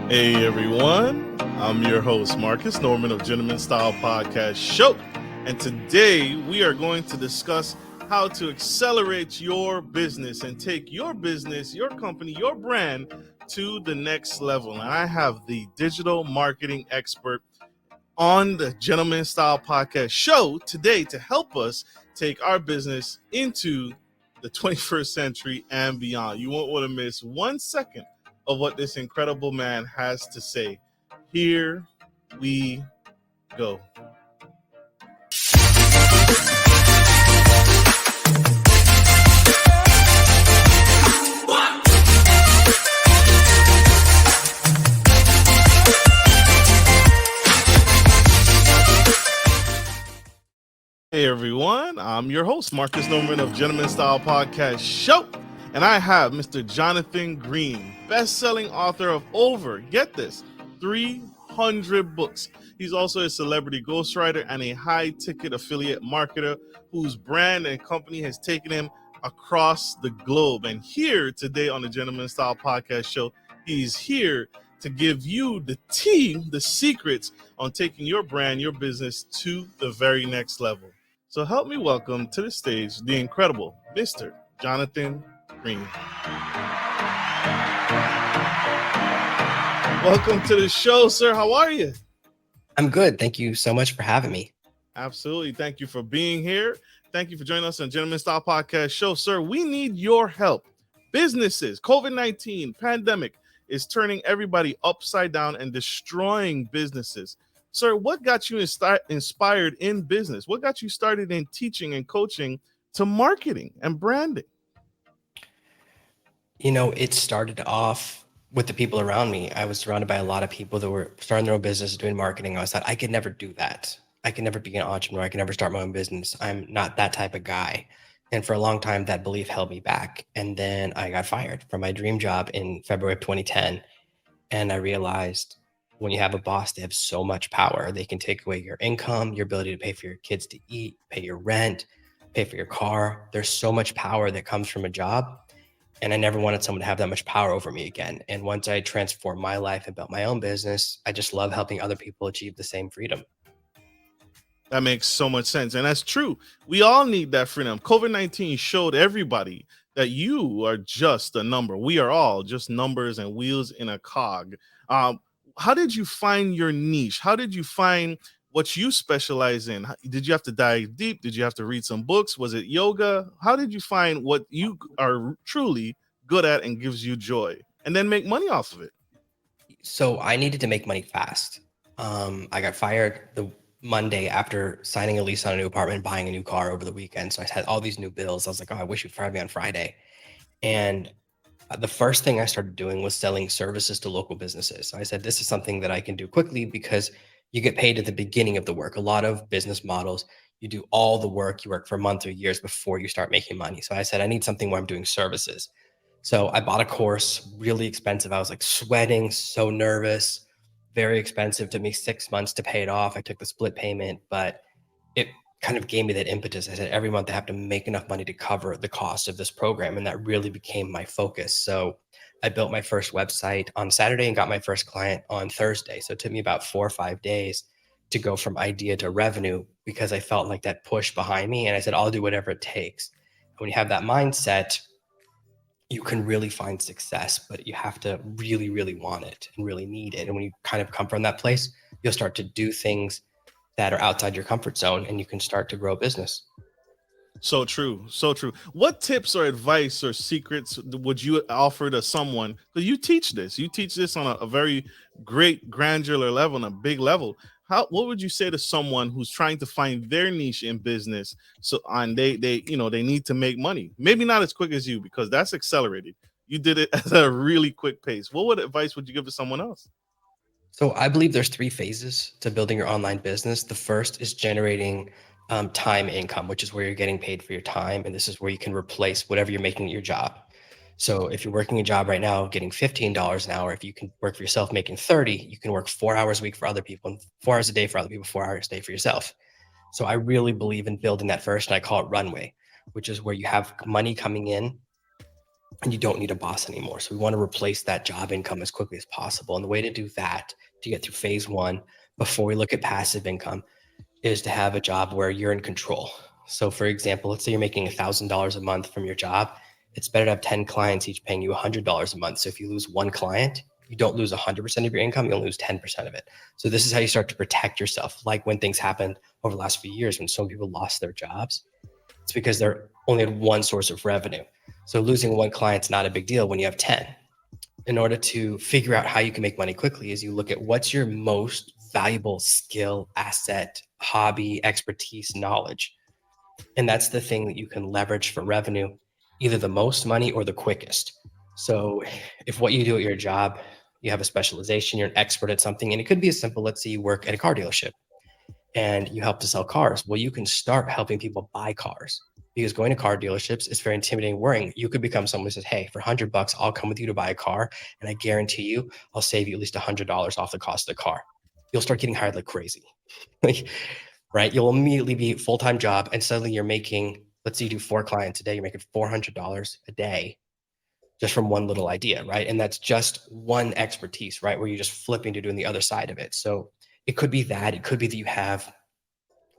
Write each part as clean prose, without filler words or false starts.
Hey everyone, I'm your host Marcus Norman of Gentleman Style Podcast Show, and today we are going to discuss how to accelerate your business and take your business, your company, your brand to the next level. And I have the digital marketing expert on the Gentleman Style Podcast Show today to help us take our business into the 21st century and beyond. You won't want to miss 1 second of what this incredible man has to say. Here we go. Hey everyone, I'm your host, Marcus Norman of Gentleman Style Podcast Show, and I have Mr. Jonathan Green, best-selling author of over, get this, 300 books. He's also a celebrity ghostwriter and a high-ticket affiliate marketer whose brand and company has taken him across the globe. And here today on the Gentleman Style Podcast Show, he's here to give you the tea, the secrets on taking your brand, your business to the very next level. So help me welcome to the stage the incredible Mr. Jonathan Green. Welcome to the show, sir. How are you? I'm good. Thank you so much for having me. Absolutely. Thank you for being here. Thank you for joining us on Gentleman Style Podcast Show. Sir, we need your help. Businesses, COVID-19, pandemic is turning everybody upside down and destroying businesses. Sir, what got you inspired in business? What got you started in teaching and coaching to marketing and branding? You know, it started off with the people around me. I was surrounded by a lot of people that were starting their own business, doing marketing. I thought I could never do that. I could never be an entrepreneur. I could never start my own business. I'm not that type of guy. And for a long time, that belief held me back. And then I got fired from my dream job in February of 2010. And I realized when you have a boss, they have so much power. They can take away your income, your ability to pay for your kids to eat, pay your rent, pay for your car. There's so much power that comes from a job. And I never wanted someone to have that much power over me again. And once I transformed my life and built my own business, I just love helping other people achieve the same freedom. That makes so much sense. And that's true. We all need that freedom. COVID-19 showed everybody that you are just a number. We are all just numbers and wheels in a cog. How did you find your niche? How did you find what you specialize in? Did you have to dive deep? Did you have to read some books? Was it yoga? How did you find what you are truly good at and gives you joy and then make money off of it? So I needed to make money fast. I got fired the Monday after signing a lease on a new apartment, buying a new car over the weekend. So I had all these new bills. I was like, oh, I wish you'd fire me on Friday. And the first thing I started doing was selling services to local businesses. So I said, this is something that I can do quickly because you get paid at the beginning of the work. A lot of business models, you do all the work, you work for months or years before you start making money. So I said, I need something where I'm doing services. So I bought a course, really expensive. I was like sweating, so nervous, very expensive. Took me 6 months to pay it off. I took the split payment, but it kind of gave me that impetus. I said, every month I have to make enough money to cover the cost of this program. And that really became my focus. So I built my first website on Saturday and got my first client on Thursday. So it took me about 4 or 5 days to go from idea to revenue because I felt like that push behind me. And I said, I'll do whatever it takes. And when you have that mindset, you can really find success, but you have to really, really want it and really need it. And when you kind of come from that place, you'll start to do things that are outside your comfort zone and you can start to grow a business. So true. So true. What tips or advice or secrets would you offer to someone? Because you teach this on a very great granular level, on a big level. What would you say to someone who's trying to find their niche in business? So and they need to make money. Maybe not as quick as you because that's accelerated. You did it at a really quick pace. What advice would you give to someone else? So I believe there's 3 phases to building your online business. The first is generating time income, which is where you're getting paid for your time. And this is where you can replace whatever you're making at your job. So if you're working a job right now, getting $15 an hour, if you can work for yourself, making 30, you can work 4 hours a week for other people and 4 hours a day for other people, 4 hours a day for yourself. So I really believe in building that first, and I call it runway, which is where you have money coming in and you don't need a boss anymore. So we want to replace that job income as quickly as possible. And the way to do that, to get through phase one, before we look at passive income, is to have a job where you're in control. So for example, let's say you're making $1,000 a month from your job. It's better to have 10 clients each paying you $100 a month. So if you lose one client, you don't lose 100% of your income, you'll lose 10% of it. So this is how you start to protect yourself. Like when things happened over the last few years, when so many people lost their jobs, it's because they're only had one source of revenue. So losing one client's not a big deal when you have 10. In order to figure out how you can make money quickly is you look at what's your most valuable skill, asset, hobby, expertise, knowledge. And that's the thing that you can leverage for revenue, either the most money or the quickest. So if what you do at your job, you have a specialization, you're an expert at something, and it could be as simple, let's say you work at a car dealership and you help to sell cars. Well, you can start helping people buy cars, because going to car dealerships is very intimidating, worrying. You could become someone who says, hey, for $100, I'll come with you to buy a car. And I guarantee you, I'll save you at least $100 off the cost of the car. You'll start getting hired like crazy. Right? You'll immediately be a full-time job, and suddenly you're making, let's say you do 4 clients a day, you're making $400 a day just from one little idea, right? And that's just one expertise, right? Where you're just flipping to doing the other side of it. So it could be that. It could be that you have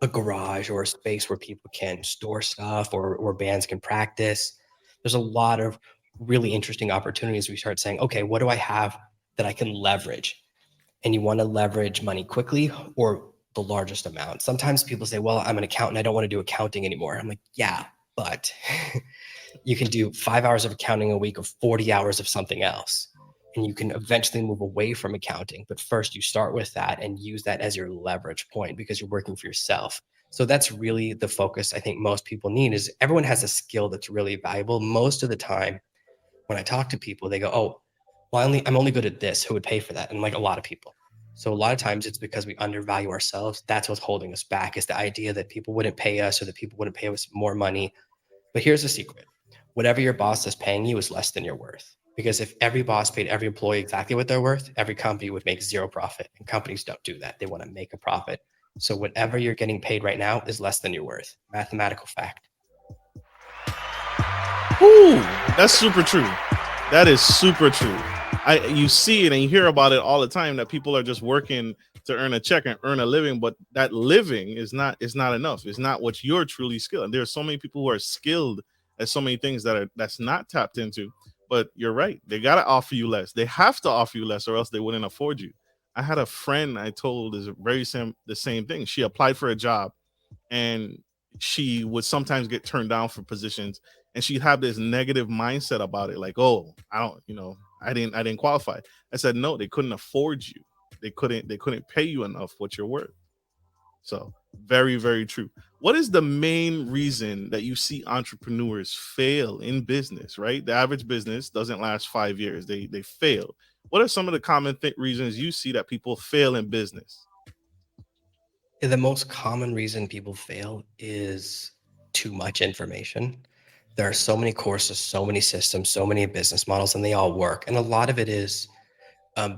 a garage or a space where people can store stuff, or bands can practice. There's a lot of really interesting opportunities. We start saying, okay, what do I have that I can leverage? And you want to leverage money quickly or the largest amount. Sometimes people say, well, I'm an accountant, I don't want to do accounting anymore. I'm like, yeah, but you can do 5 hours of accounting a week or 40 hours of something else. And you can eventually move away from accounting. But first, you start with that and use that as your leverage point, because you're working for yourself. So that's really the focus I think most people need. Is everyone has a skill that's really valuable. Most of the time, when I talk to people, they go, oh, well, I'm only good at this. Who would pay for that? And like a lot of people. So a lot of times it's because we undervalue ourselves. That's what's holding us back, is the idea that people wouldn't pay us, or that people wouldn't pay us more money. But here's the secret. Whatever your boss is paying you is less than your worth. Because if every boss paid every employee exactly what they're worth, every company would make zero profit. And companies don't do that. They want to make a profit. So whatever you're getting paid right now is less than your worth. Mathematical fact. Ooh, that's super true. That is super true. You see it and you hear about it all the time, that people are just working to earn a check and earn a living, but that living is not enough. It's not what you're truly skilled. And there's so many people who are skilled at so many things that's not tapped into. But you're right. They gotta offer you less. They have to offer you less, or else they wouldn't afford you. I had a friend I told is the same thing. She applied for a job, and she would sometimes get turned down for positions, and she'd have this negative mindset about it, like, oh, I don't, I didn't qualify. I said, no, they couldn't afford you. They couldn't pay you enough what you're worth. So very, very true. What is the main reason that you see entrepreneurs fail in business? Right, the average business doesn't last 5 years. They fail. What are some of the common reasons you see that people fail in business? The most common reason people fail is too much information. There are so many courses, so many systems, so many business models, and they all work. And a lot of it is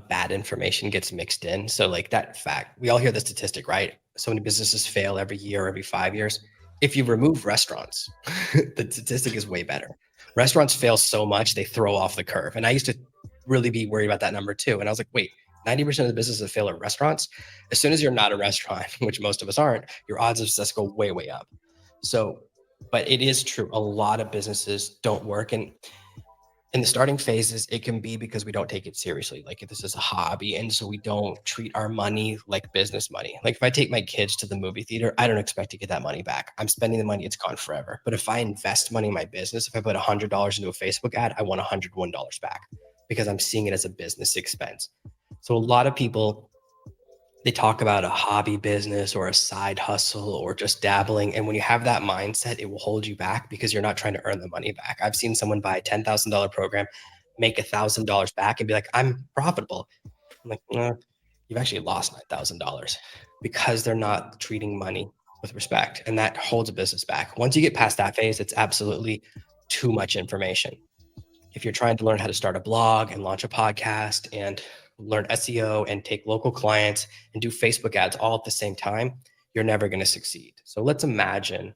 bad information gets mixed in. So, like that fact, we all hear the statistic, right? So many businesses fail every year, every 5 years. If you remove restaurants, the statistic is way better. Restaurants fail so much, they throw off the curve. And I used to really be worried about that number too. And I was like, wait, 90% of the businesses that fail are restaurants. As soon as you're not a restaurant, which most of us aren't, your odds of success go way, way up. So, but it is true. A lot of businesses don't work. And in the starting phases, it can be because we don't take it seriously. Like if this is a hobby, and so we don't treat our money like business money. Like if I take my kids to the movie theater, I don't expect to get that money back. I'm spending the money, it's gone forever. But if I invest money in my business, if I put $100 into a Facebook ad, I want $101 back, because I'm seeing it as a business expense. So a lot of people, they talk about a hobby business or a side hustle or just dabbling. And when you have that mindset, it will hold you back, because you're not trying to earn the money back. I've seen someone buy a $10,000 program, make $1,000 back, and be like, I'm profitable. I'm like, you've actually lost $9,000, because they're not treating money with respect. And that holds a business back. Once you get past that phase, it's absolutely too much information. If you're trying to learn how to start a blog and launch a podcast and learn SEO and take local clients and do Facebook ads all at the same time, you're never going to succeed. So let's imagine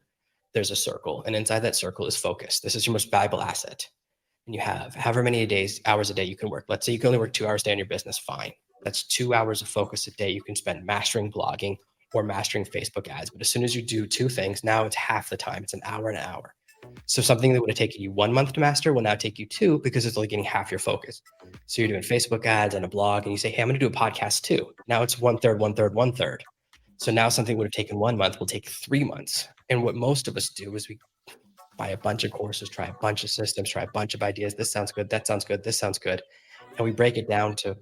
there's a circle, and inside that circle is focus. This is your most valuable asset. and you have however many hours a day you can work. Let's say you can only work 2 hours a day in your business, fine. That's 2 hours of focus a day you can spend mastering blogging or mastering Facebook ads. But as soon as you do two things, now it's half the time. It's an hour and an hour. So something that would have taken you 1 month to master will now take you two because it's only getting half your focus. So you're doing Facebook ads and a blog, and you say, hey, I'm going to do a podcast too. Now it's one third, one third, one third. So now something would have taken 1 month will take 3 months. And what most of us do is we buy a bunch of courses, try a bunch of systems, try a bunch of ideas. This sounds good. That sounds good. This sounds good. And we break it down to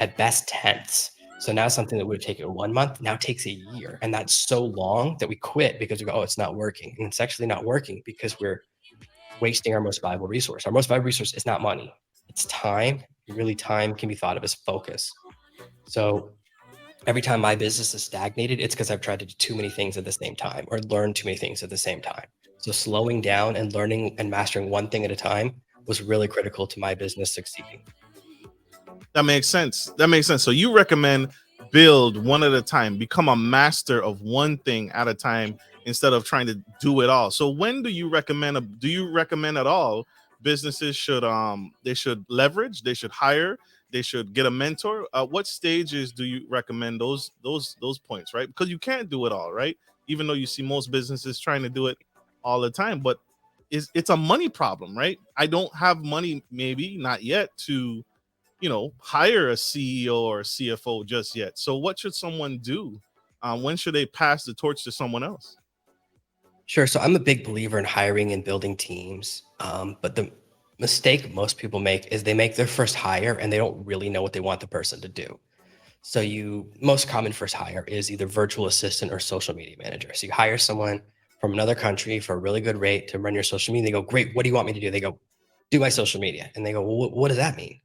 at best tenths. So now something that would have taken 1 month now takes a year. And that's so long that we quit because we go, oh, it's not working. And it's actually not working because we're wasting our most valuable resource. Our most valuable resource is not money, it's time. Really, time can be thought of as focus. So every time my business is stagnated, it's because I've tried to do too many things at the same time or learn too many things at the same time. So slowing down and learning and mastering one thing at a time was really critical to my business succeeding. That makes sense. That makes sense. So you recommend build one at a time, become a master of one thing at a time instead of trying to do it all. So when do you recommend do you recommend at all businesses should they should leverage, they should hire, they should get a mentor? What stages do you recommend those points, right? Because you can't do it all, right? Even though you see most businesses trying to do it all the time, but it's a money problem, right? I don't have money, maybe not yet, to hire a CEO or a CFO just yet. So what should someone do? When should they pass the torch to someone else? Sure. So I'm a big believer in hiring and building teams. But the mistake most people make is they make their first hire and they don't really know what they want the person to do. So most common first hire is either virtual assistant or social media manager. So you hire someone from another country for a really good rate to run your social media. They go, great, what do you want me to do? They go, do my social media. And they go, well, what does that mean?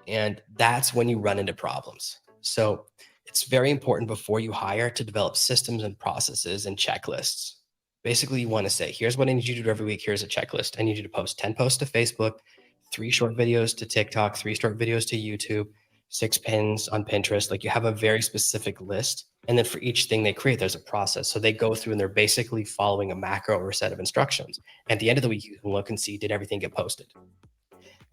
And that's when you run into problems. So it's very important before you hire to develop systems and processes and checklists. Basically, you want to say, here's what I need you to do every week. Here's a checklist. I need you to post 10 posts to Facebook, 3 short videos to TikTok, 3 short videos to YouTube, 6 pins on Pinterest. Like, you have a very specific list. And then for each thing they create, there's a process. So they go through and they're basically following a macro or a set of instructions. At the end of the week, you can look and see, did everything get posted?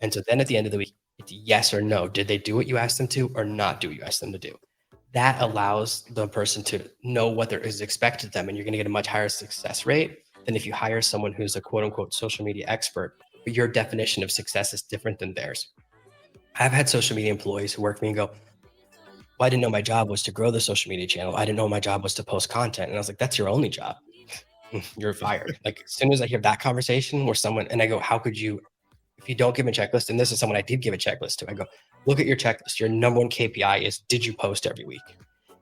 And so then at the end of the week, it's yes or no. Did they do what you asked them to or not do what you asked them to do? That allows the person to know what there is expected of them. And you're going to get a much higher success rate than if you hire someone who's a quote unquote social media expert, but your definition of success is different than theirs. I've had social media employees who work for me and go, well, I didn't know my job was to grow the social media channel. I didn't know my job was to post content. And I was like, that's your only job. You're fired. Like, as soon as I hear that conversation where someone, and I go, how could you, if you don't give a checklist, and this is someone I did give a checklist to, I go, look at your checklist. Your number one KPI is, did you post every week?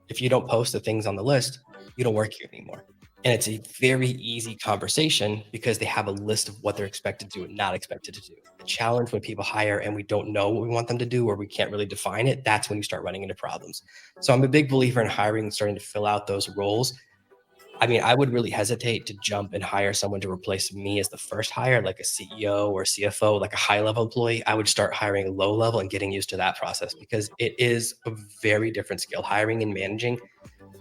If you don't post the things on the list, you don't work here anymore. And it's a very easy conversation because they have a list of what they're expected to do and not expected to do. The challenge when people hire and we don't know what we want them to do or we can't really define it, that's when you start running into problems. So I'm a big believer in hiring and starting to fill out those roles. I mean, I would really hesitate to jump and hire someone to replace me as the first hire, like a CEO or CFO, like a high level employee. I would start hiring low level and getting used to that process because it is a very different skill. Hiring and managing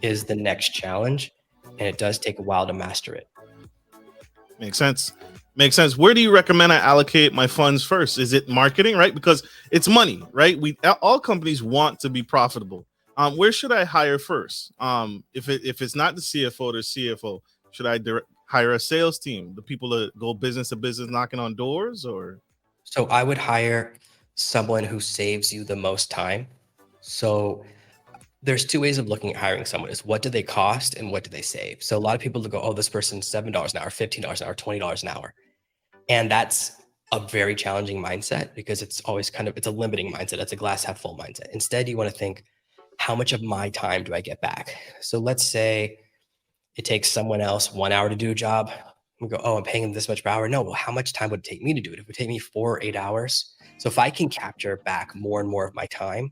is the next challenge, and it does take a while to master it. Makes sense. Makes sense. Where do you recommend I allocate my funds first? Is it marketing, right? Because it's money, right? All companies want to be profitable. Where should I hire first? If it's not the CFO, the CFO, should I hire a sales team, the people that go business to business, knocking on doors, or? So I would hire someone who saves you the most time. So there's two ways of looking at hiring someone: is what do they cost and what do they save? So a lot of people will go, oh, this person's $7 an hour, $15 an hour, $20 an hour. And that's a very challenging mindset because it's always it's a limiting mindset. It's a glass half full mindset. Instead, you want to think, how much of my time do I get back? So let's say it takes someone else 1 hour to do a job. We go, oh, I'm paying them this much per hour. No, well, how much time would it take me to do it? It would take me 4 or 8 hours. So if I can capture back more and more of my time,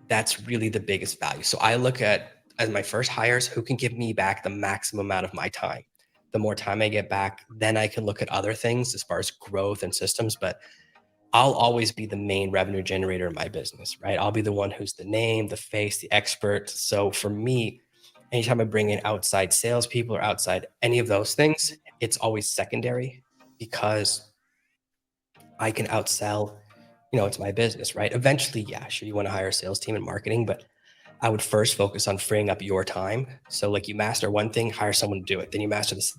that's really the biggest value. So I look at, as my first hires, who can give me back the maximum amount of my time. The more time I get back, then I can look at other things as far as growth and systems. But I'll always be the main revenue generator in my business, right? I'll be the one who's the name, the face, the expert. So for me, anytime I bring in outside salespeople or outside any of those things, it's always secondary because I can outsell, it's my business, right? Eventually, yeah, sure, you want to hire a sales team and marketing, but I would first focus on freeing up your time. So like you master one thing, hire someone to do it. Then you master the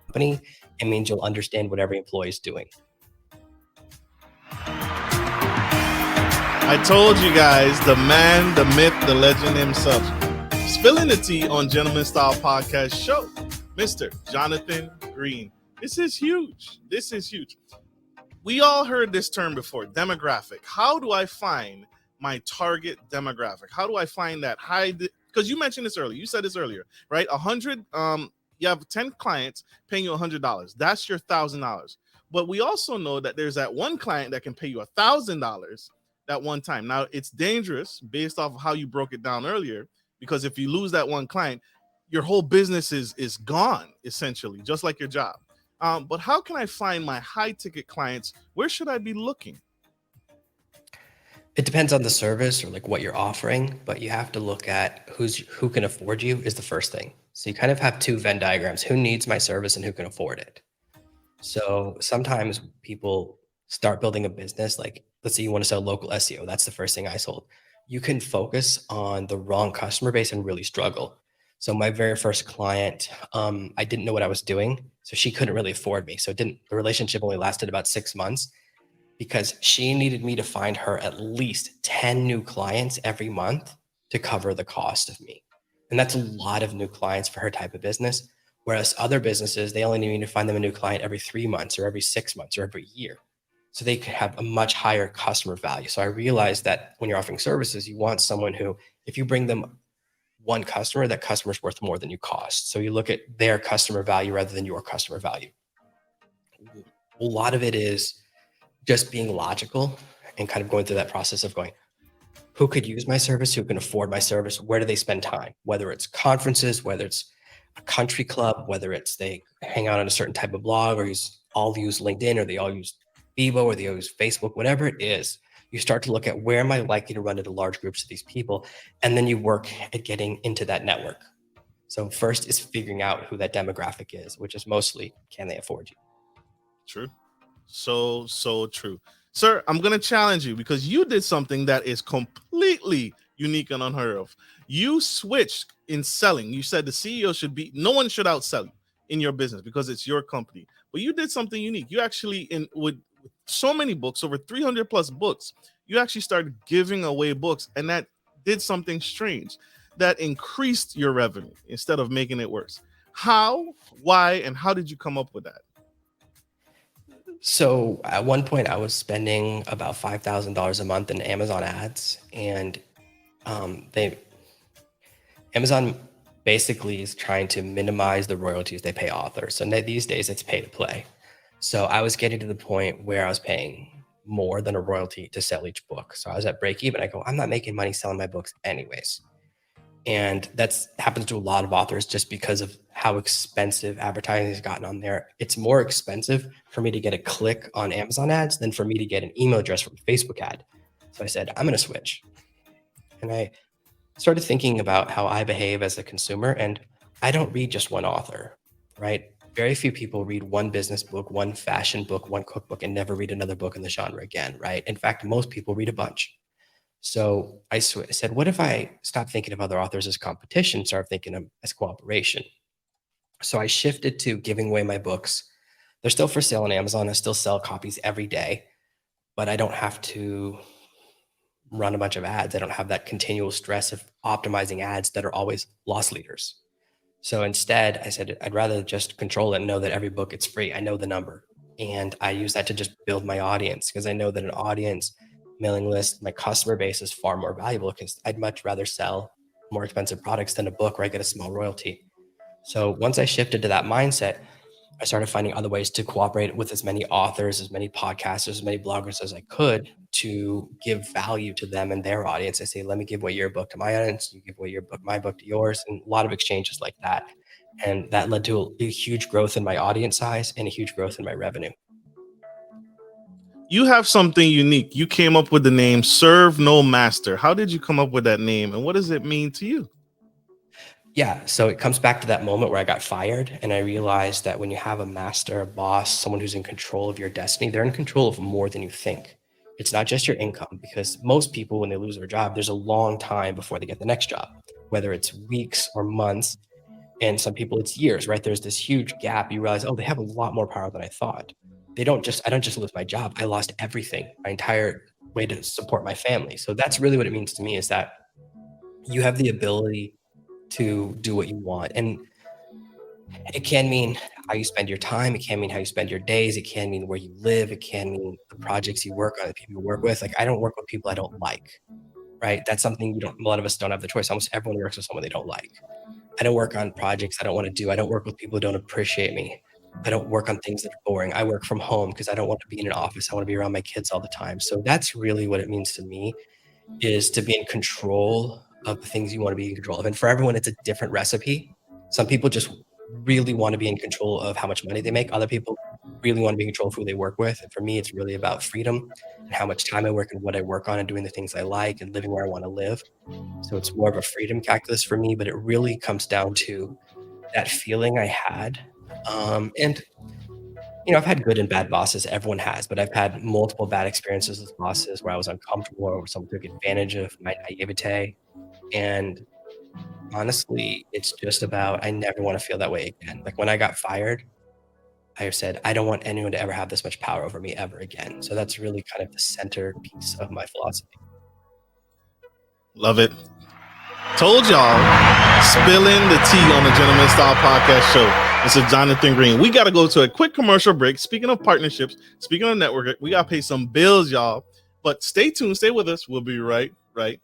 company. It means you'll understand what every employee is doing. I told you guys, the man, the myth, the legend himself, spilling the tea on Gentleman Style Podcast Show, Mr. Jonathan Green. This is huge. This is huge. We all heard this term before, demographic. How do I find my target demographic? How do I find that high? Because you mentioned this earlier. You said this earlier, right? 100. You have 10 clients paying you $100. That's your $1,000. But we also know that there's that one client that can pay you $1,000 at one time. Now it's dangerous based off of how you broke it down earlier, because if you lose that one client, your whole business is gone essentially, just like your job. But how can I find my high ticket clients? Where should I be looking? It depends on the service or like what you're offering, but you have to look at who can afford you is the first thing. So you kind of have two Venn diagrams: who needs my service and who can afford it. So sometimes people start building a business, like let's say you want to sell local SEO. That's the first thing I sold. You can focus on the wrong customer base and really struggle. So my very first client, I didn't know what I was doing, so she couldn't really afford me. So the relationship only lasted about 6 months because she needed me to find her at least 10 new clients every month to cover the cost of me. And that's a lot of new clients for her type of business. Whereas other businesses, they only need to find them a new client every 3 months or every 6 months or every year. So they could have a much higher customer value. So I realized that when you're offering services, you want someone who, if you bring them one customer, that customer's worth more than you cost. So you look at their customer value rather than your customer value. A lot of it is just being logical and kind of going through that process of going, who could use my service? Who can afford my service? Where do they spend time? Whether it's conferences, whether it's a country club, whether it's they hang out on a certain type of blog, or all use LinkedIn, or they all use Bebo, or they all use Facebook, whatever it is. You start to look at where am I likely to run into large groups of these people, and then you work at getting into that network. So first is figuring out who that demographic is, which is mostly, can they afford you? True. So true. Sir, I'm going to challenge you because you did something that is completely unique and unheard of. You switched in selling. You said the CEO no one should outsell you in your business because it's your company. But you did something unique. You actually, with so many books, over 300 plus books, you actually started giving away books, and that did something strange that increased your revenue instead of making it worse. How, why, and how did you come up with that? So at one point, I was spending about $5,000 a month in Amazon ads, and Amazon basically is trying to minimize the royalties they pay authors. So these days, it's pay to play. So I was getting to the point where I was paying more than a royalty to sell each book. So I was at break even. I go, I'm not making money selling my books anyways. And that's happens to a lot of authors just because of how expensive advertising has gotten on there. It's more expensive for me to get a click on Amazon ads than for me to get an email address from a Facebook ad. So I said, I'm going to switch. And I started thinking about how I behave as a consumer. And I don't read just one author, right? Very few people read one business book, one fashion book, one cookbook, and never read another book in the genre again, right? In fact, most people read a bunch. So I said, what if I stop thinking of other authors as competition, start thinking of them as cooperation? So I shifted to giving away my books. They're still for sale on Amazon. I still sell copies every day, but I don't have to run a bunch of ads. I don't have that continual stress of optimizing ads that are always loss leaders. So instead, I said, I'd rather just control it and know that every book it's free. I know the number. And I use that to just build my audience, because I know that an audience mailing list, my customer base, is far more valuable, because I'd much rather sell more expensive products than a book where I get a small royalty. So once I shifted to that mindset, I started finding other ways to cooperate with as many authors, as many podcasters, as many bloggers as I could to give value to them and their audience. I say, let me give away your book to my audience. You give away your book, my book to yours, and a lot of exchanges like that. And that led to a huge growth in my audience size and a huge growth in my revenue. You have something unique. You came up with the name Serve No Master. How did you come up with that name, and what does it mean to you? Yeah. So it comes back to that moment where I got fired, and I realized that when you have a master, a boss, someone who's in control of your destiny, they're in control of more than you think. It's not just your income, because most people, when they lose their job, there's a long time before they get the next job, whether it's weeks or months. And some people it's years, right? There's this huge gap. You realize, oh, they have a lot more power than I thought. I don't just lose my job. I lost everything, my entire way to support my family. So that's really what it means to me, is that you have the ability to do what you want. And it can mean how you spend your time. It can mean how you spend your days. It can mean where you live. It can mean the projects you work on, the people you work with. Like, I don't work with people I don't like, right? That's something a lot of us don't have the choice. Almost everyone works with someone they don't like. I don't work on projects I don't want to do. I don't work with people who don't appreciate me. I don't work on things that are boring. I work from home because I don't want to be in an office. I want to be around my kids all the time. So that's really what it means to me, is to be in control of the things you want to be in control of. And for everyone, it's a different recipe. Some people just really want to be in control of how much money they make. Other people really want to be in control of who they work with. And for me, it's really about freedom and how much time I work and what I work on, and doing the things I like and living where I want to live. So it's more of a freedom calculus for me, but it really comes down to that feeling I had. And I've had good and bad bosses. Everyone has, but I've had multiple bad experiences with bosses where I was uncomfortable or where someone took advantage of my naivete. And honestly, it's just about, I never want to feel that way again. Like when I got fired, I said, I don't want anyone to ever have this much power over me ever again. So that's really kind of the centerpiece of my philosophy. Love it. Told y'all, spilling the tea on the Gentleman Style Podcast Show. Mr. Jonathan Green. We got to go to a quick commercial break. Speaking of partnerships, speaking of networking, we got to pay some bills, y'all. But stay tuned. Stay with us. We'll be right back.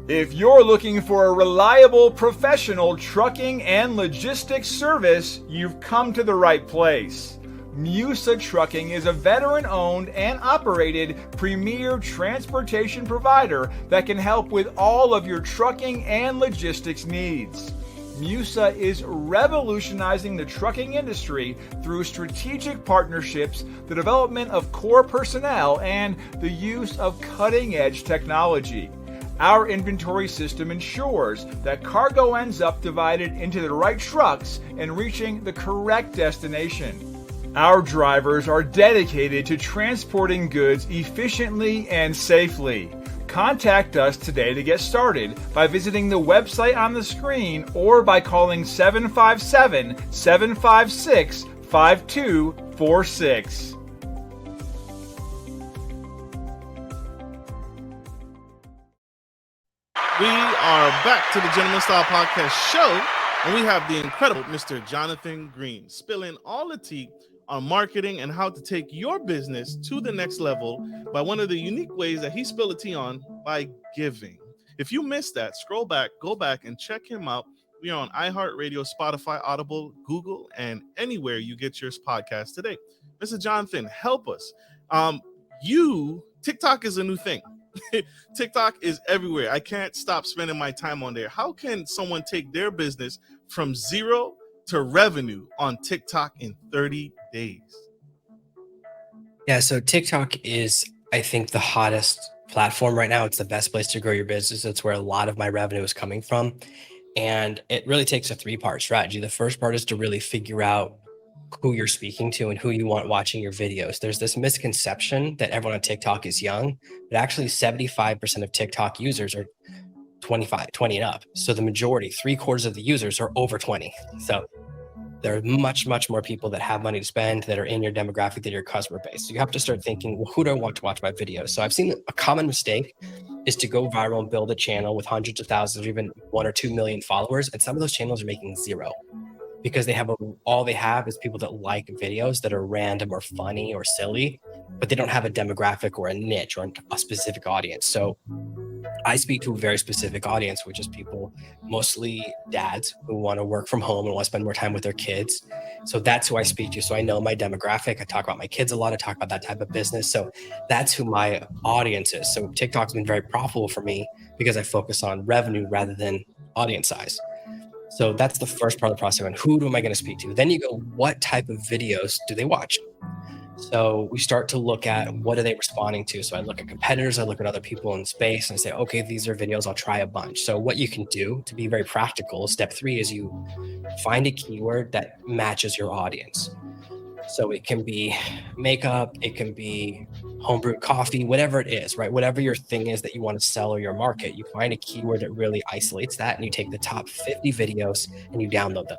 If you're looking for a reliable, professional trucking and logistics service, you've come to the right place. Musa Trucking is a veteran-owned and operated premier transportation provider that can help with all of your trucking and logistics needs. Musa is revolutionizing the trucking industry through strategic partnerships, the development of core personnel, and the use of cutting-edge technology. Our inventory system ensures that cargo ends up divided into the right trucks and reaching the correct destination. Our drivers are dedicated to transporting goods efficiently and safely. Contact us today to get started by visiting the website on the screen or by calling 757-756-5246. We are back to the Gentleman Style Podcast Show, and we have the incredible Mr. Jonathan Green spilling all the tea on marketing and how to take your business to the next level by one of the unique ways that he spilled the tea on, by giving. If you missed that, scroll back, go back and check him out. We are on iHeartRadio, Spotify, Audible, Google, and anywhere you get your podcast today. Mr. Jonathan, help us. TikTok is a new thing. TikTok is everywhere. I can't stop spending my time on there. How can someone take their business from zero to revenue on TikTok in 30 days? Yeah, so TikTok is, I think, the hottest platform right now. It's the best place to grow your business. It's where a lot of my revenue is coming from. And it really takes a 3-part strategy. The first part is to really figure out who you're speaking to and who you want watching your videos. There's this misconception that everyone on TikTok is young, but actually 75% of TikTok users are 20 and up. So the majority, 3/4 of the users are over 20. So there are much, much more people that have money to spend that are in your demographic than your customer base. So you have to start thinking, well, who do I want to watch my videos? So I've seen a common mistake is to go viral and build a channel with hundreds of thousands or even 1 or 2 million followers. And some of those channels are making zero, because they have all they have is people that like videos that are random or funny or silly, but they don't have a demographic or a niche or a specific audience. So I speak to a very specific audience, which is people, mostly dads, who want to work from home and want to spend more time with their kids. So that's who I speak to. So I know my demographic. I talk about my kids a lot. I talk about that type of business. So that's who my audience is. So TikTok's been very profitable for me because I focus on revenue rather than audience size. So that's the first part of the process. And who am I going to speak to? Then you go, what type of videos do they watch? So we start to look at what are they responding to. So I look at competitors, I look at other people in space, and I say, okay, these are videos, I'll try a bunch. So what you can do to be very practical, step 3 is you find a keyword that matches your audience. So it can be makeup, it can be homebrew coffee, whatever it is, right? Whatever your thing is that you want to sell or your market, you find a keyword that really isolates that, and you take the top 50 videos and you download them,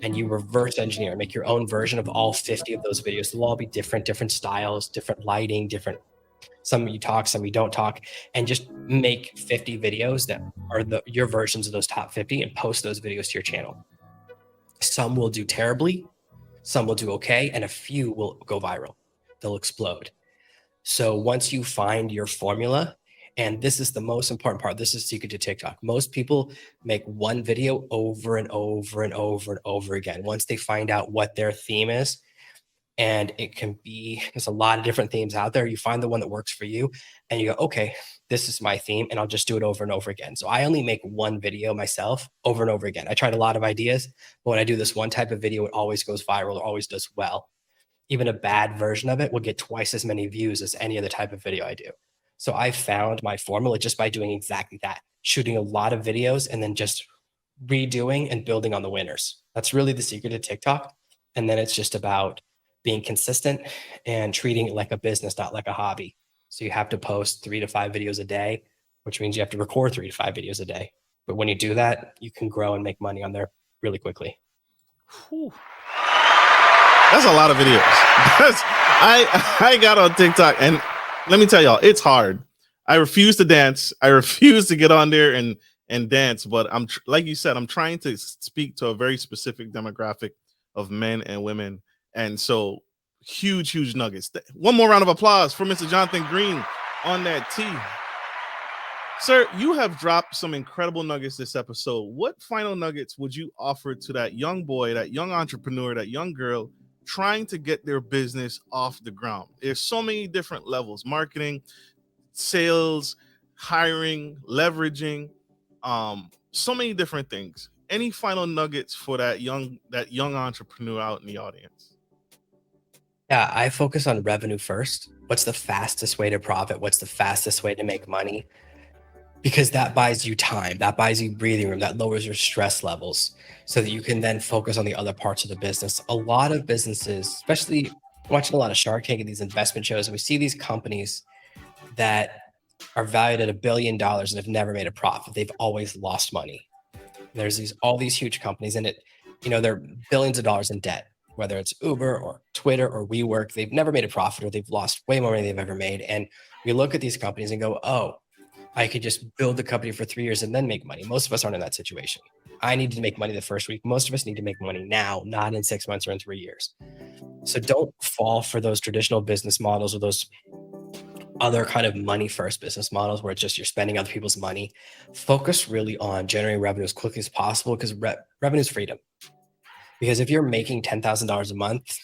and you reverse engineer, make your own version of all 50 of those videos. They'll all be different styles, different lighting, different, some you talk, some you don't talk, and just make 50 videos that are your versions of those top 50 and post those videos to your channel. Some will do terribly, some will do okay, and a few will go viral. They'll explode. So once you find your formula, and this is the most important part, this is secret to TikTok. Most people make one video over and over and over and over again. Once they find out what their theme is, and it can be, there's a lot of different themes out there. You find the one that works for you and you go, okay, this is my theme, and I'll just do it over and over again. So I only make one video myself over and over again. I tried a lot of ideas, but when I do this one type of video, it always goes viral, it always does well. Even a bad version of it will get twice as many views as any other type of video I do. So I found my formula just by doing exactly that, shooting a lot of videos and then just redoing and building on the winners. That's really the secret of TikTok. And then it's just about being consistent and treating it like a business, not like a hobby. So you have to post 3 to 5 videos a day, which means you have to record 3 to 5 videos a day. But when you do that, you can grow and make money on there really quickly. Whew. That's a lot of videos. I got on TikTok, and let me tell y'all, it's hard. I refuse to dance. I refuse to get on there and dance. But I'm like you said, I'm trying to speak to a very specific demographic of men and women. And so huge nuggets. One more round of applause for Mr. Jonathan Green on that tee. Sir, you have dropped some incredible nuggets this episode. What final nuggets would you offer to that young boy, that young entrepreneur, that young girl trying to get their business off the ground? There's so many different levels: marketing, sales, hiring, leveraging, so many different things. Any final nuggets for that young entrepreneur out in the audience? Yeah, I focus on revenue first. What's the fastest way to profit? What's the fastest way to make money? Because that buys you time, that buys you breathing room, that lowers your stress levels so that you can then focus on the other parts of the business. A lot of businesses, especially watching a lot of Shark Tank and these investment shows, and we see these companies that are valued at $1 billion and have never made a profit. They've always lost money. There's all these huge companies, and they're billions of dollars in debt, whether it's Uber or Twitter or WeWork. They've never made a profit, or they've lost way more money than they've ever made. And we look at these companies and go, oh, I could just build the company for 3 years and then make money. Most of us aren't in that situation. I need to make money the first week. Most of us need to make money now, not in 6 months or in 3 years. So don't fall for those traditional business models or those other kind of money first business models where it's just you're spending other people's money. Focus really on generating revenue as quickly as possible, because revenue is freedom. Because if you're making $10,000 a month,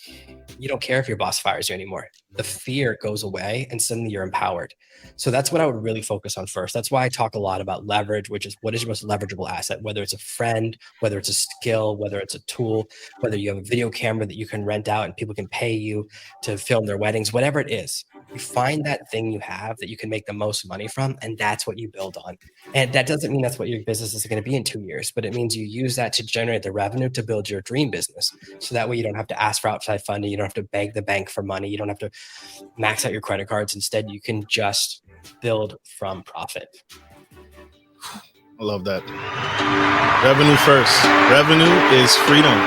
you don't care if your boss fires you anymore. The fear goes away and suddenly you're empowered. So that's what I would really focus on first. That's why I talk a lot about leverage, which is what is your most leverageable asset, whether it's a friend, whether it's a skill, whether it's a tool, whether you have a video camera that you can rent out and people can pay you to film their weddings, whatever it is. You find that thing you have that you can make the most money from, and that's what you build on. And that doesn't mean that's what your business is going to be in 2 years, but it means you use that to generate the revenue to build your dream business. So that way you don't have to ask for outside funding. You don't have to beg the bank for money. You don't have to max out your credit cards. Instead, you can just build from profit. I love that. Revenue first. Revenue is freedom.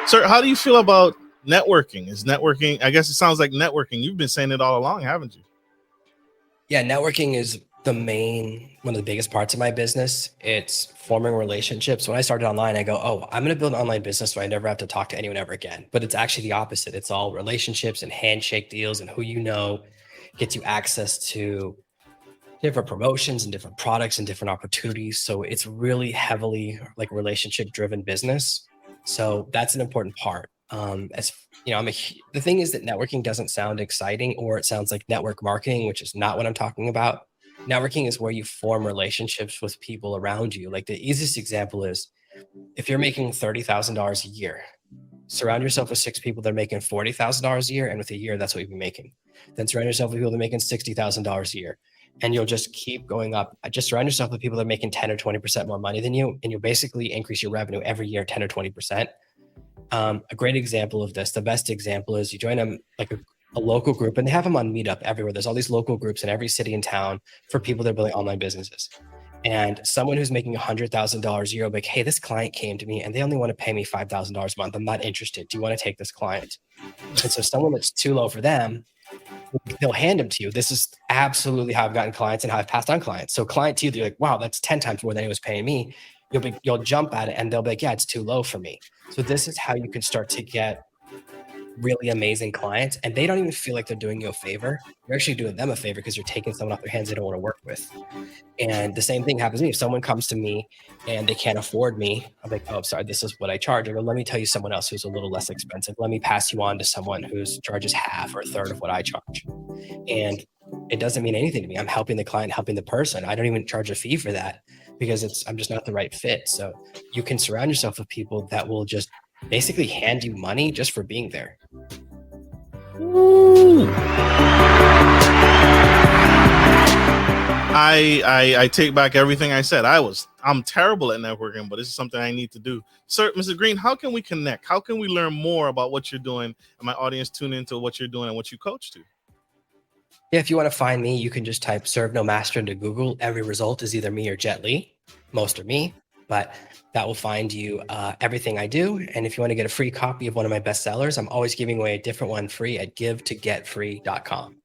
Sir, how do you feel about networking? Is networking, I guess it sounds like networking. You've been saying it all along, haven't you? Yeah, networking is one of the biggest parts of my business. It's forming relationships. When I started online, I go, oh, I'm going to build an online business so I never have to talk to anyone ever again. But it's actually the opposite. It's all relationships and handshake deals, and who you know gets you access to different promotions and different products and different opportunities. So it's really heavily like relationship driven business. So that's an important part. As you know, the thing is that networking doesn't sound exciting, or it sounds like network marketing, which is not what I'm talking about. Networking is where you form relationships with people around you. Like the easiest example is if you're making $30,000 a year, Surround yourself with 6 people that are making $40,000 a year, and with a year, that's what you'll be making. Then surround yourself with people that are making $60,000 a year, and you'll just keep going up. Just surround yourself with people that are making 10 or 20% more money than you, and you'll basically increase your revenue every year 10 or 20%. A great example of this, the best example is you join a local group, and they have them on Meetup everywhere. There's all these local groups in every city and town for people that are building online businesses. And someone who's making $100,000 a year will be like, hey, this client came to me and they only want to pay me $5,000 a month. I'm not interested. Do you want to take this client? And so someone that's too low for them, they'll hand them to you. This is absolutely how I've gotten clients and how I've passed on clients. So client to you, they're like, wow, that's 10 times more than he was paying me. You'll jump at it and they'll be like, yeah, it's too low for me. So this is how you can start to get really amazing clients, and they don't even feel like they're doing you a favor. You're actually doing them a favor because you're taking someone off their hands they don't want to work with. And the same thing happens to me. If someone comes to me and they can't afford me, I'm like, oh, I'm sorry, this is what I charge. I go, let me tell you someone else who's a little less expensive. Let me pass you on to someone who's charges half or a third of what I charge. And it doesn't mean anything to me. I'm helping the client, helping the person. I don't even charge a fee for that because I'm just not the right fit. So you can surround yourself with people that will just basically hand you money just for being there. Ooh. I take back everything I said. I'm terrible at networking, but this is something I need to do. Sir, Mr. Green, how can we connect? How can we learn more about what you're doing and my audience tune into what you're doing and what you coach to? Yeah, if you want to find me, you can just type Serve No Master into Google. Every result is either me or Jet Li. Most are me, but that will find you everything I do. And if you want to get a free copy of one of my bestsellers, I'm always giving away a different one free at givetogetfree.com.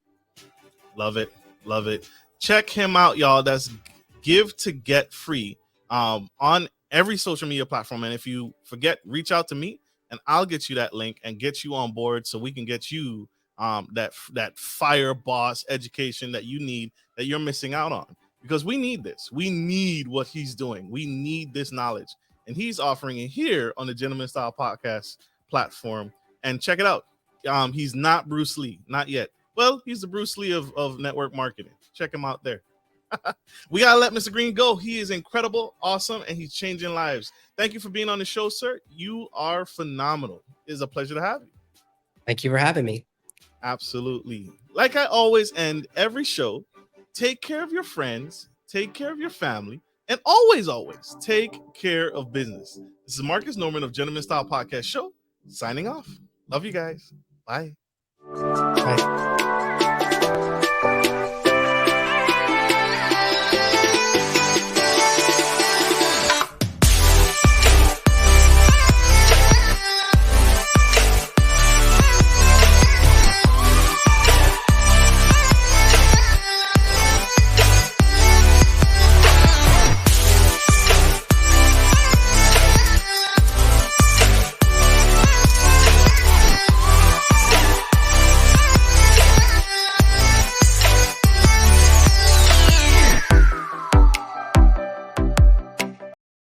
Love it. Love it. Check him out, y'all. That's Give to Get Free on every social media platform. And if you forget, reach out to me and I'll get you that link and get you on board so we can get you that fire boss education that you need, that you're missing out on. Because we need this. We need what he's doing. We need this knowledge. And he's offering it here on the Gentleman Style Podcast platform. And check it out. He's not Bruce Lee. Not yet. Well, he's the Bruce Lee of network marketing. Check him out there. We got to let Mr. Green go. He is incredible, awesome, and he's changing lives. Thank you for being on the show, sir. You are phenomenal. It is a pleasure to have you. Thank you for having me. Absolutely. Like I always end every show, take care of your friends, take care of your family, and always, always take care of business. This is Marcus Norman of Gentleman Style Podcast Show, signing off. Love you guys. Bye. Bye.